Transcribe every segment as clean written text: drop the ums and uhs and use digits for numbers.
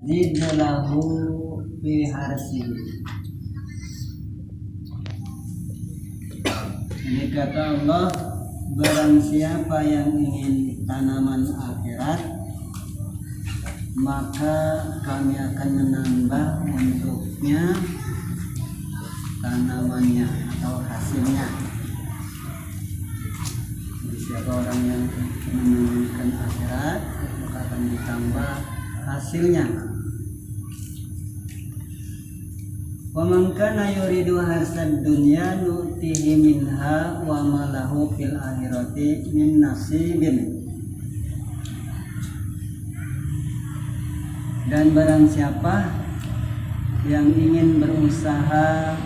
zidlahu fi harsihi. Ini kata Allah, barang siapa yang ingin tanaman akhirat, maka kami akan menambah untuknya tanamannya atau hasilnya. Jadi siapa orang yang menginginkan akhirat, maka akan ditambah hasilnya. Wa man kana yuridu harsad dunya nu'tihi minha wa ma lahu fil akhirati min nasibin. Dan barang siapa yang ingin berusaha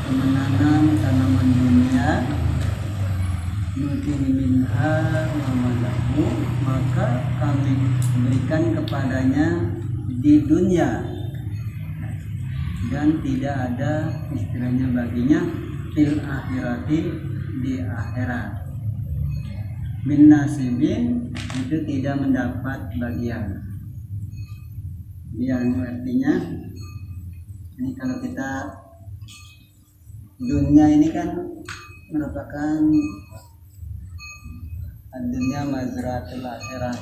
menanam tanaman dunia, nu'tihi minha wa ma lahu, maka kami berikan kepadanya di dunia, dan tidak ada istilahnya baginya fil akhirati, di akhirat. Min nasibin, itu tidak mendapat bagian. Yang artinya ini kalau kita dunia ini kan merupakan dunia mazratul akhirah.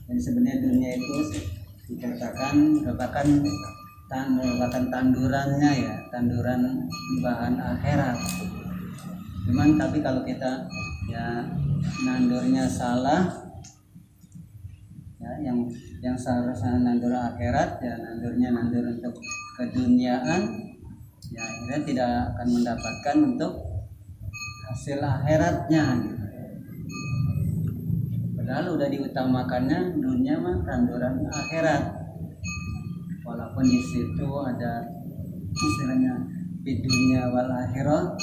Jadi sebenarnya dunia itu dikatakan merupakan tandurannya, ya, tanduran bahan akhirat. Cuman tapi kalau kita ya nandurnya salah, ya, yang seharusnya nandur akhirat, ya nandur untuk keduniaan, ya akhirnya tidak akan mendapatkan untuk hasil akhiratnya. Padahal udah diutamakannya dunia mah tanduran akhirat. Walaupun di situ ada istilahnya di dunia wal akhirah,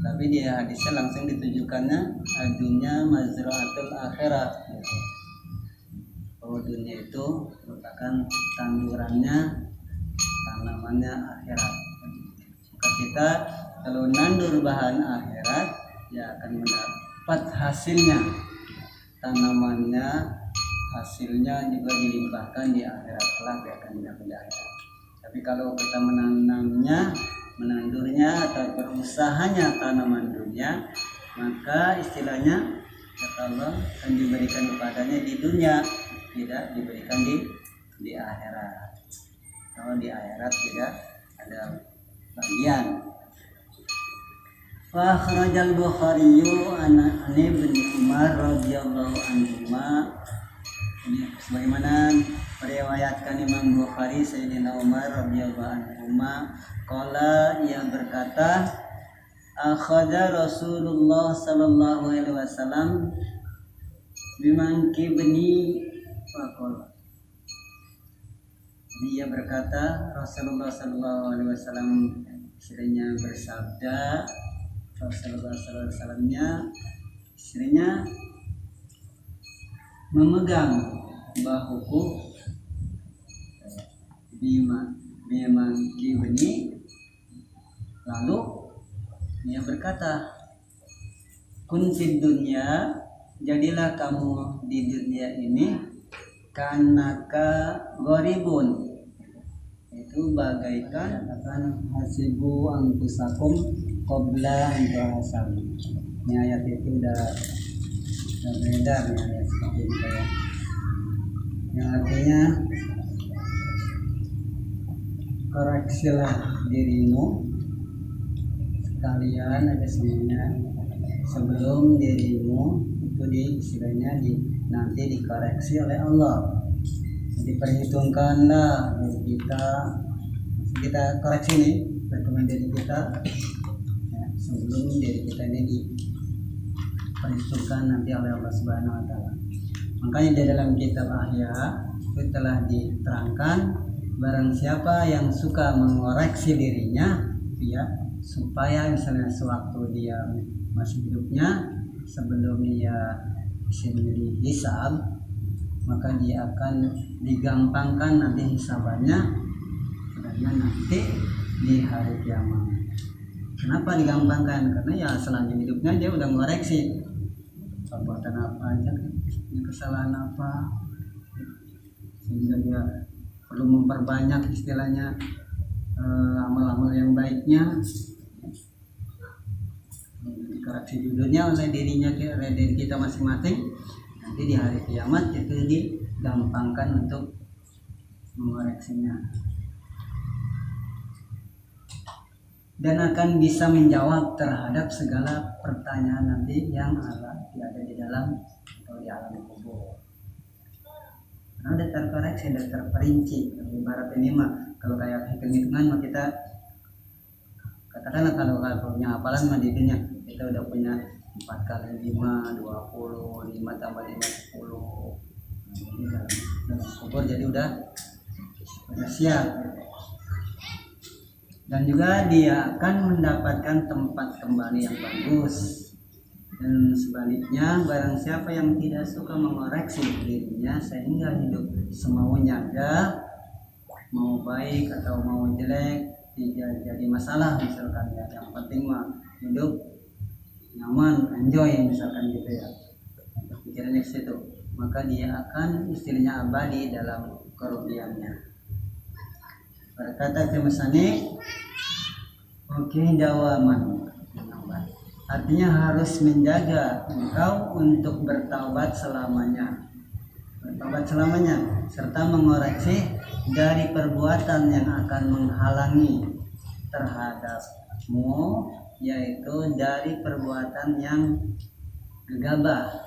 tapi di hadisnya langsung ditujukannya dunia mazraatul akhirah, gitu. Bahwa dunia itu merupakan tandurannya, tanamannya akhirat. Maka kita kalau nandur bahan akhirat, ya akan mendapat hasilnya, tanamannya, hasilnya juga dilimpahkan di akhirat kelak, ya akan didapat di akhirat. Tapi kalau kita menandurnya atau berusahanya tanaman dunia, maka istilahnya kata Allah akan diberikan kepadanya di dunia, tidak diberikan di akhirat. Kalau di akhirat tidak ada bagian. Fa akhrajal Bukhari an Ibnu Umar radhiyallahu anhuma, sebagaimana meriwayatkan Imam Bukhari Sayyidina Umar radhiyallahu anhuma, qala, ia berkata, akhadha Rasulullah sallallahu alaihi wasallam bimankibni faqala. Dia berkata, Rasulullah sallallahu alaihi wasallam istrinya bersabda, Rasulullah sallallahu alaihi wasallamnya istrinya memegang bahuku bimankibni, lalu dia berkata, kun fid dunya, jadilah kamu di dunia ini kanaka gharibun, itu bagaikan hasibu anfusakum qabla an tuhasabu. Ini ayat itu udah beredar, ya, ayat seperti itu, ya. Yang artinya koreksilah dirimu sekalian, ada semuanya, sebelum dirimu itu istilahnya nanti dikoreksi oleh Allah. Diperhitungkanlah diri kita koreksi nih, perhitungan diri kita, ya, sebelum diri kita ini diperhitungkan nanti oleh Allah Subhanahu Wa Taala. Makanya di dalam kitab Ahya itu telah diterangkan, barang siapa yang suka mengoreksi dirinya, ya, supaya misalnya sewaktu dia masih hidupnya, sebelum dia dihisab, maka dia akan digampangkan nanti hisabannya, sedangkan nanti di hari kiamat. Kenapa digampangkan? Karena ya selama hidupnya dia udah mengoreksi perbuatan apa aja, kesalahan apa, sehingga dia perlu memperbanyak istilahnya amal-amal yang baiknya, dikoreksi judulnya oleh diri kita masing-masing. Nanti di hari kiamat itu digampangkan untuk mengoreksinya, dan akan bisa menjawab terhadap segala pertanyaan nanti yang ada di dalam atau di alam kubur. Karena udah terkoreksi, udah terperinci. Ibarat ini mah kalau kayak hitung-hitungan mah kita katakanlah kalau punya hafalan mah di dunia kita udah punya 4 kali 5 20, 5 tambah 5 10. Ini dalam kubur jadi udah siap. Dan juga dia akan mendapatkan tempat kembali yang bagus. Dan sebaliknya, barang siapa yang tidak suka mengoreksi dirinya sehingga hidup semaunya aja, mau baik atau mau jelek tidak jadi masalah misalkan ya, yang penting mah hidup nyaman, enjoy misalkan gitu ya, pikirannya ke situ, maka dia akan istilahnya abadi dalam kerugiannya. Berkata Kemusani, oke dawaman, artinya harus menjaga engkau untuk bertaubat selamanya, serta mengoreksi dari perbuatan yang akan menghalangi terhadapmu, yaitu dari perbuatan yang gegabah.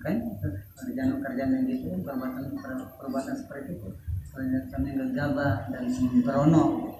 Kan kerjaan yang gitu, perbuatan seperti itu, perbuatan yang gegabah dan sembrono.